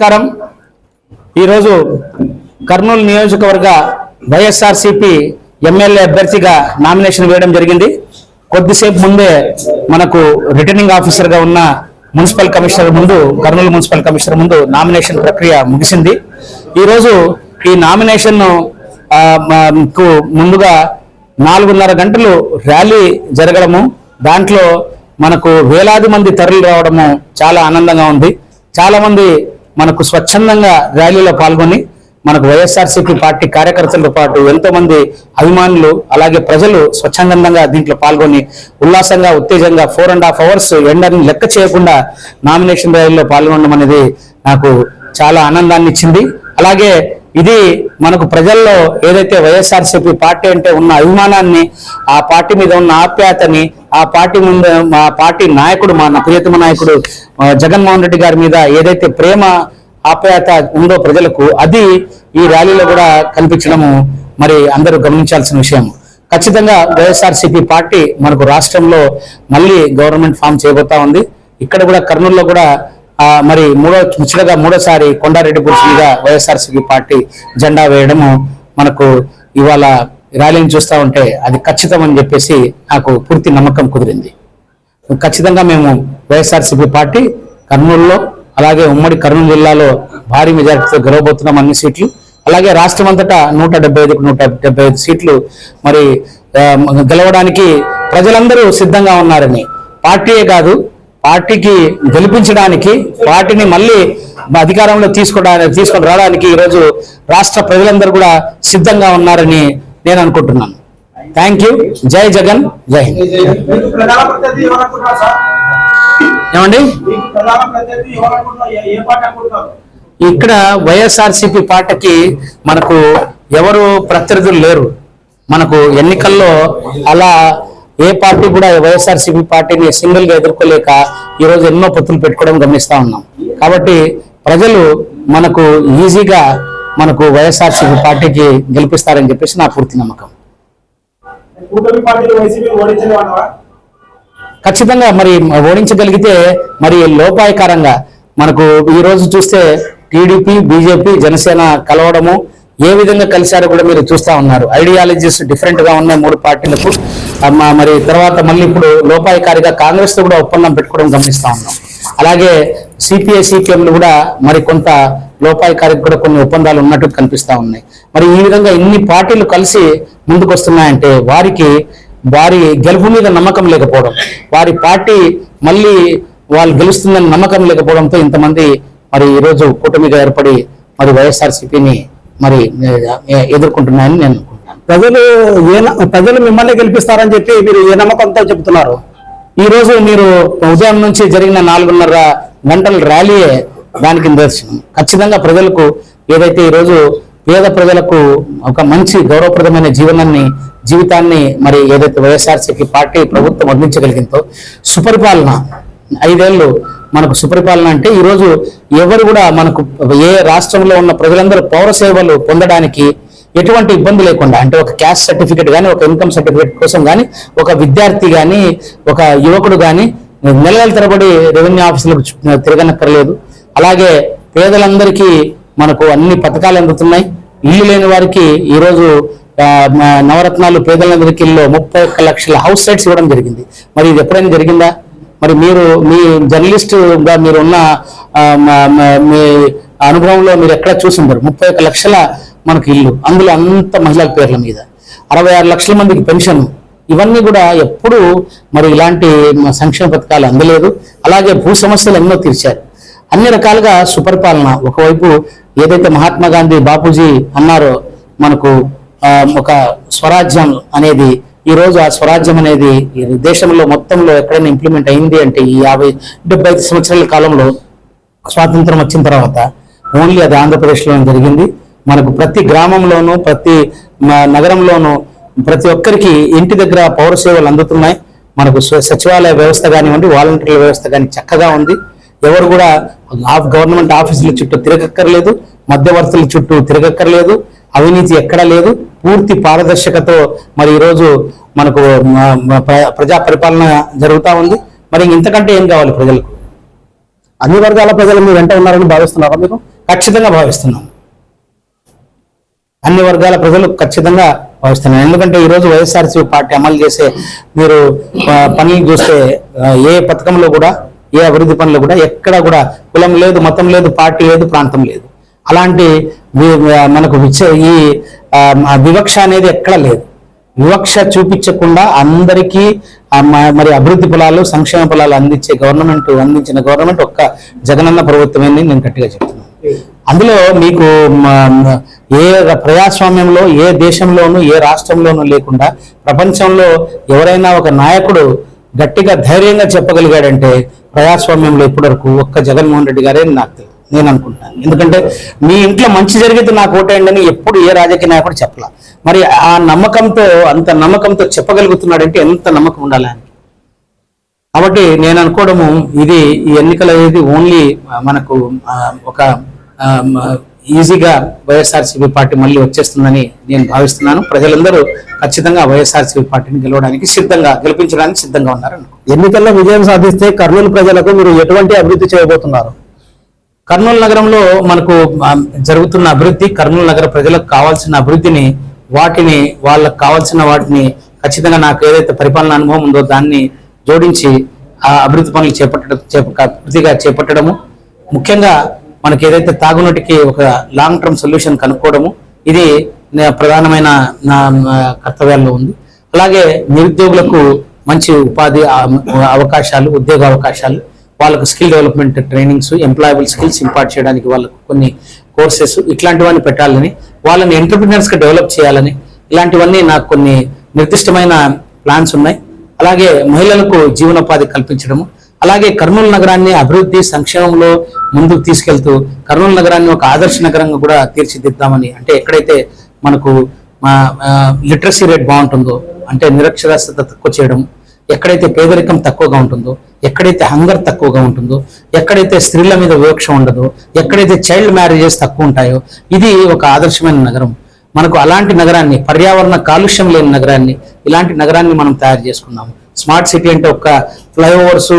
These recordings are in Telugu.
నమస్కారం. ఈరోజు కర్నూలు నియోజకవర్గ వైఎస్ఆర్సీపీ ఎమ్మెల్యే అభ్యర్థిగా నామినేషన్ వేయడం జరిగింది. కొద్దిసేపు ముందే మనకు రిటర్నింగ్ ఆఫీసర్గా ఉన్న మున్సిపల్ కమిషనర్ ముందు, కర్నూలు మున్సిపల్ కమిషనర్ ముందు నామినేషన్ ప్రక్రియ ముగిసింది. ఈరోజు ఈ నామినేషన్ ముందుగా 4:30 గంటలు ర్యాలీ జరగడము, దాంట్లో మనకు వేలాది మంది తరలి రావడము చాలా ఆనందంగా ఉంది. చాలా మంది మనకు స్వచ్ఛందంగా ర్యాలీలో పాల్గొని మనకు వైఎస్ఆర్సీపీ పార్టీ కార్యకర్తలతో పాటు ఎంతో మంది అభిమానులు అలాగే ప్రజలు స్వచ్ఛందంగా దీంట్లో పాల్గొని ఉల్లాసంగా ఉత్తేజంగా 4.5 hours ఎండని లెక్క చేయకుండా నామినేషన్ ర్యాలీలో పాల్గొనడం అనేది నాకు చాలా ఆనందాన్ని ఇచ్చింది. అలాగే ఇది మనకు ప్రజల్లో ఏదైతే వైఎస్ఆర్సీపీ పార్టీ అంటే ఉన్న అభిమానాన్ని, ఆ పార్టీ మీద ఉన్న ఆప్యాయతని, ఆ పార్టీ ముందు మా పార్టీ నాయకుడు, మా ప్రియతమ నాయకుడు జగన్మోహన్ రెడ్డి గారి మీద ఏదైతే ప్రేమ ఆప్యాయత ఉందో ప్రజలకు, అది ఈ ర్యాలీలో కూడా కనిపించడము మరి అందరూ గమనించాల్సిన విషయం. ఖచ్చితంగా వైఎస్ఆర్సీపీ పార్టీ మనకు రాష్ట్రంలో మళ్ళీ గవర్నమెంట్ ఫామ్ చేయబోతా ఉంది. ఇక్కడ కూడా కర్నూలులో కూడా మరి మూడోసారి కొండారెడ్డి పురుషులుగా వైఎస్ఆర్సీపీ పార్టీ జెండా వేయడము మనకు ఇవాళ ర్యాలీని చూస్తూ ఉంటే అది ఖచ్చితం అని చెప్పేసి నాకు పూర్తి నమ్మకం కుదిరింది. ఖచ్చితంగా మేము వైఎస్ఆర్సీపీ పార్టీ కర్నూలులో అలాగే ఉమ్మడి కర్నూలు జిల్లాలో భారీ మెజారిటీతో గెలవబోతున్నాం అన్ని సీట్లు. అలాగే రాష్ట్రం అంతటా 175కు 175 సీట్లు మరి గెలవడానికి ప్రజలందరూ సిద్ధంగా ఉన్నారని, పార్టీయే కాదు పార్టీకి గెలిపించడానికి, పార్టీని మళ్ళీ అధికారంలో తీసుకొని రావడానికి ఈరోజు రాష్ట్ర ప్రజలందరూ కూడా సిద్ధంగా ఉన్నారని నేను అనుకుంటున్నాను. Thank you. జై జగన్, జై హింద్. ఏమండి, ఇక్కడ వైఎస్ఆర్సీపీ పార్టీకి మనకు ఎవరు ప్రత్యర్థులు లేరు. మనకు ఎన్నికల్లో అలా ఏ పార్టీ కూడా వైఎస్ఆర్సీపీ పార్టీని సింగిల్ గా ఎదుర్కోలేక ఈరోజు ఎన్నో పొత్తులు పెట్టుకోవడం గమనిస్తా ఉన్నాం. కాబట్టి ప్రజలు మనకు ఈజీగా మనకు వైఎస్ఆర్సీపీ పార్టీకి గెలిపిస్తారని చెప్పేసి నా పూర్తి నమ్మకం. ఖచ్చితంగా మరి ఓడించగలిగితే మరి లోపాయకారంగా మనకు ఈ రోజు చూస్తే టీడీపీ, బీజేపీ, జనసేన కలవడము ఏ విధంగా కలిశారో కూడా మీరు చూస్తా ఉన్నారు. ఐడియాలజీస్ డిఫరెంట్ గా ఉన్నాయి 3 పార్టీలకు. మరి తర్వాత మళ్ళీ ఇప్పుడు లోపాయకారిగా కాంగ్రెస్ తో కూడా ఒప్పందం పెట్టుకోవడం గమనిస్తా ఉన్నాం. అలాగే సిపిఐ, సిపిఎంలు కూడా మరి కొంత లోపాయకారికి కూడా కొన్ని ఒప్పందాలు ఉన్నట్టు కనిపిస్తా ఉన్నాయి. మరి ఈ విధంగా ఇన్ని పార్టీలు కలిసి ముందుకు వస్తున్నాయంటే వారి గెలుపు మీద నమ్మకం లేకపోవడం, వారి పార్టీ మళ్ళీ వాళ్ళు గెలుస్తుందని నమ్మకం లేకపోవడంతో ఇంతమంది మరి ఈరోజు కూటమిగా ఏర్పడి మరి వైఎస్ఆర్సీపీని మరి ఎదుర్కొంటున్నాయని నేను అనుకుంటున్నాను. ప్రజలు మిమ్మల్ని గెలిపిస్తారని చెప్పి మీరు ఏ నమ్మకంతో చెబుతున్నారు? ఈ రోజు మీరు ఉదయం నుంచి జరిగిన 4:30 గంటల ర్యాలీయే దానికి నిదర్శనం. ఖచ్చితంగా ప్రజలకు ఏదైతే ఈరోజు పేద ప్రజలకు ఒక మంచి గౌరవప్రదమైన జీవితాన్ని మరి ఏదైతే వైఎస్ఆర్సీపీ పార్టీ ప్రభుత్వం అందించగలిగిందో, సుపరిపాలన 5 ఏళ్ళు మనకు సుపరిపాలన అంటే ఈరోజు ఎవరు కూడా మనకు ఏ రాష్ట్రంలో ఉన్న ప్రజలందరూ పౌర సేవలు పొందడానికి ఎటువంటి ఇబ్బంది లేకుండా, అంటే ఒక క్యాస్ట్ సర్టిఫికేట్ కానీ, ఒక ఇన్కమ్ సర్టిఫికేట్ కోసం కానీ, ఒక విద్యార్థి కానీ, ఒక యువకుడు కానీ నెలల తరబడి రెవెన్యూ ఆఫీసులకు తిరగనక్కర్లేదు. అలాగే పేదలందరికీ మనకు అన్ని పథకాలు అందుతున్నాయి. ఇల్లు లేని వారికి ఈరోజు నవరత్నాలు పేదలందరికీ 31 లక్షల హౌస్ సైట్స్ ఇవ్వడం జరిగింది. మరి ఇది ఎప్పుడైనా జరిగిందా? మరి మీరు మీ జర్నలిస్టుగా మీరున్న మీ అనుభవంలో మీరు ఎక్కడ చూసింటారు? 31 లక్షల మనకు ఇల్లు, అందులో అంత మహిళల పేర్ల మీద 66 లక్షల మందికి పెన్షన్, ఇవన్నీ కూడా ఎప్పుడు మరి ఇలాంటి సంక్షేమ పథకాలు అందలేదు. అలాగే భూ సమస్యలు ఎన్నో తీర్చారు. అన్ని రకాలుగా సుపరిపాలన. ఒకవైపు ఏదైతే మహాత్మా గాంధీ, బాపూజీ అన్నారో మనకు ఒక స్వరాజ్యం అనేది, ఈ రోజు ఆ స్వరాజ్యం అనేది దేశంలో మొత్తంలో ఎక్కడైనా ఇంప్లిమెంట్ అయింది అంటే ఈ 50-75 సంవత్సరాల కాలంలో స్వాతంత్రం వచ్చిన తర్వాత ఓన్లీ అది ఆంధ్రప్రదేశ్లో జరిగింది. మనకు ప్రతి గ్రామంలోనూ, ప్రతి నగరంలోనూ ప్రతి ఒక్కరికి ఇంటి దగ్గర పౌర సేవలు అందుతున్నాయి. మనకు సచివాలయ వ్యవస్థ కానివ్వండి, వాలంటీర్ల వ్యవస్థ కానీ చక్కగా ఉంది. ఎవరు కూడా గవర్నమెంట్ ఆఫీసుల చుట్టూ తిరగక్కర్లేదు, మధ్యవర్తుల చుట్టూ తిరగక్కర్లేదు, అవినీతి ఎక్కడా లేదు. పూర్తి పారదర్శకతో మరి ఈరోజు మనకు ప్రజా పరిపాలన జరుగుతూ ఉంది. మరి ఇంతకంటే ఏం కావాలి ప్రజలకు? అన్ని వర్గాల ప్రజలు మీ వెంట ఉన్నారని భావిస్తున్నారా మీరు? ఖచ్చితంగా భావిస్తున్నాం. అన్ని వర్గాల ప్రజలు ఖచ్చితంగా భావిస్తున్నారు. ఎందుకంటే ఈరోజు వైఎస్ఆర్సీపీ పార్టీ అమలు చేసే మీరు పనులు చూస్తే ఏ పథకంలో కూడా, ఏ అభివృద్ధి పనులు కూడా ఎక్కడ కూడా కులం లేదు, మతం లేదు, పార్టీ లేదు, ప్రాంతం లేదు. అలాంటి మనకు ఈ వివక్ష అనేది ఎక్కడ లేదు. వివక్ష చూపించకుండా అందరికీ మరి అభివృద్ధి ఫలాలు, సంక్షేమ ఫలాలు అందించిన గవర్నమెంట్ ఒక్క జగనన్న ప్రభుత్వమే నేను గట్టిగా చెప్తున్నాను. అందులో మీకు ఏ ప్రజాస్వామ్యంలో, ఏ దేశంలోనూ, ఏ రాష్ట్రంలోనూ లేకుండా ప్రపంచంలో ఎవరైనా ఒక నాయకుడు గట్టిగా ధైర్యంగా చెప్పగలిగాడంటే ప్రజాస్వామ్యంలో ఇప్పటివరకు ఒక్క జగన్మోహన్ రెడ్డి గారే నేను అనుకుంటాను. ఎందుకంటే మీ ఇంట్లో మంచి జరిగితే నాకు ఓటేయండి అని ఎప్పుడు ఏ రాజకీయ నాయకుడు చెప్పలా. మరి ఆ నమ్మకంతో, అంత నమ్మకంతో చెప్పగలుగుతున్నాడంటే ఎంత నమ్మకం ఉండాలి అని. కాబట్టి నేను అనుకోవడము ఈ ఎన్నికలు అనేది ఓన్లీ మనకు ఒక ఈజీగా వైఎస్ఆర్సీపీ పార్టీ మళ్ళీ వచ్చేస్తుందని నేను భావిస్తున్నాను. ప్రజలందరూ ఖచ్చితంగా వైఎస్ఆర్సీపీ పార్టీని గెలిపించడానికి సిద్ధంగా ఉన్నారు. ఎన్నికల్లో విజయం సాధిస్తే కర్నూలు ప్రజలకు మీరు ఎటువంటి అభివృద్ధి చేయబోతున్నారు? కర్నూలు నగరంలో మనకు జరుగుతున్న అభివృద్ధి, కర్నూలు నగర ప్రజలకు కావాల్సిన అభివృద్ధిని, వాళ్ళకు కావాల్సిన వాటిని ఖచ్చితంగా నాకు ఏదైతే పరిపాలన అనుభవం ఉందో దాన్ని జోడించి ఆ అభివృద్ధి పనులు చేపట్టడము, ముఖ్యంగా మనకి ఏదైతే తాగునీటికి ఒక లాంగ్ టర్మ్ సొల్యూషన్ కనుక్కోవడము, ఇది ప్రధానమైన నా కర్తవ్యాల్లో ఉంది. అలాగే నిరుద్యోగులకు మంచి ఉపాధి అవకాశాలు, ఉద్యోగ అవకాశాలు, వాళ్ళకు skill development trainings, employable skills impart చేయడానికి వాళ్ళకు కొన్ని కోర్సెస్ ఇట్లాంటివన్నీ పెట్టాలని, వాళ్ళని ఎంటర్ప్రినర్స్గా డెవలప్ చేయాలని, ఇలాంటివన్నీ నాకు కొన్ని నిర్దిష్టమైన ప్లాన్స్ ఉన్నాయి. అలాగే మహిళలకు జీవనోపాధి కల్పించడము, అలాగే కర్నూలు నగరాన్ని అభివృద్ధి సంక్షేమంలో ముందుకు తీసుకెళ్తూ కర్నూలు నగరాన్ని ఒక ఆదర్శ నగరంగా కూడా తీర్చిదిద్దామని, అంటే ఎక్కడైతే మనకు లిటరసీ రేట్ బాగుంటుందో, అంటే నిరక్షరాస్యత తక్కువ చేయడం, ఎక్కడైతే పేదరికం తక్కువగా ఉంటుందో, ఎక్కడైతే హంగర్ తక్కువగా ఉంటుందో, ఎక్కడైతే స్త్రీల మీద వివక్ష ఉండదో, ఎక్కడైతే చైల్డ్ మ్యారేజెస్ తక్కువ ఉంటాయో, ఇది ఒక ఆదర్శమైన నగరం. మనకు అలాంటి నగరాన్ని, పర్యావరణ కాలుష్యం లేని నగరాన్ని, ఇలాంటి నగరాన్ని మనం తయారు చేసుకున్నాము. స్మార్ట్ సిటీ అంటే ఒక్క ఫ్లైఓవర్స్,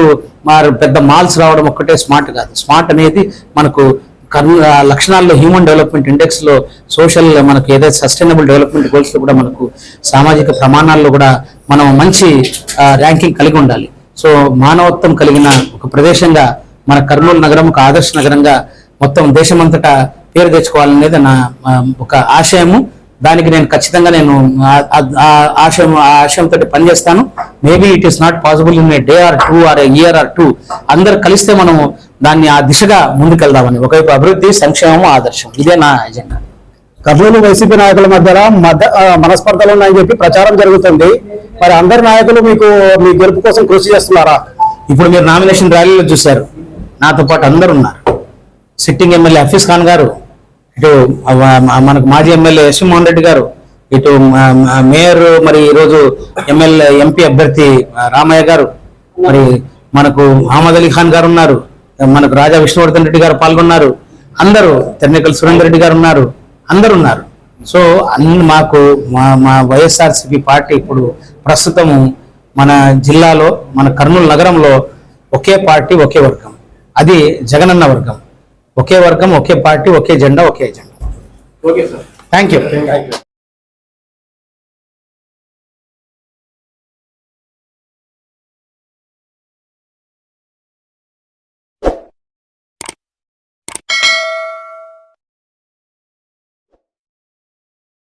పెద్ద మాల్స్ రావడం ఒక్కటే స్మార్ట్ కాదు. స్మార్ట్ అనేది మనకు లక్షణాల్లో హ్యూమన్ డెవలప్మెంట్ ఇండెక్స్ లో, సోషల్ మనకు ఏదైతే సస్టైనబుల్ డెవలప్మెంట్ గోల్స్ లో కూడా మనకు సామాజిక ప్రమాణాల్లో కూడా మనం మంచి ర్యాంకింగ్ కలిగి ఉండాలి. సో మానవత్వం కలిగిన ఒక ప్రదేశంగా మన కర్నూలు నగరం ఒక ఆదర్శ నగరంగా మొత్తం దేశమంతటా పేరు తెచ్చుకోవాలనేది నా ఒక ఆశయము. దానికి నేను ఖచ్చితంగా ఆశయంతో పనిచేస్తాను. Maybe it is not possible in a day or two or a year or two. అందరు కలిస్తే మనము దాన్ని ఆ దిశగా ముందుకెళ్దామని, ఒకవైపు అభివృద్ధి, సంక్షేమము, ఆదర్శం, ఇదే నా ఎజెండా. కర్నూలు వైసీపీ నాయకుల మధ్యలో మనస్పర్ధలు ఉన్నాయని చెప్పి ప్రచారం జరుగుతుంది. మరి అందరు నాయకులు మీ గెలుపు కోసం కృషి చేస్తున్నారా? ఇప్పుడు మీరు నామినేషన్ ర్యాలీలో చూశారు, నాతో పాటు అందరు ఉన్నారు. సిట్టింగ్ ఎమ్మెల్యే హఫీజ్ ఖాన్ గారు, ఇటు మనకు మాజీ ఎమ్మెల్యే యశ్వమోహన్ రెడ్డి గారు, ఇటు మేయర్, మరి ఈరోజు ఎంపీ అభ్యర్థి రామయ్య గారు, మరి మనకు అహ్మద్ అలీ ఖాన్ గారు ఉన్నారు, మనకు రాజా విష్ణువర్ధన్ రెడ్డి గారు పాల్గొన్నారు, అందరూ తెర్నేకల్ సురేందర్ రెడ్డి గారు ఉన్నారు, అందరు ఉన్నారు. సో మాకు మా వైఎస్ఆర్సీపీ పార్టీ ఇప్పుడు ప్రస్తుతము మన జిల్లాలో, మన కర్నూలు నగరంలో ఒకే పార్టీ, ఒకే వర్గం, అది జగనన్న వర్గం. ఒకే వర్గం, ఒకే పార్టీ, ఒకే జెండా, ఒకే ఎజెండా. Thank you.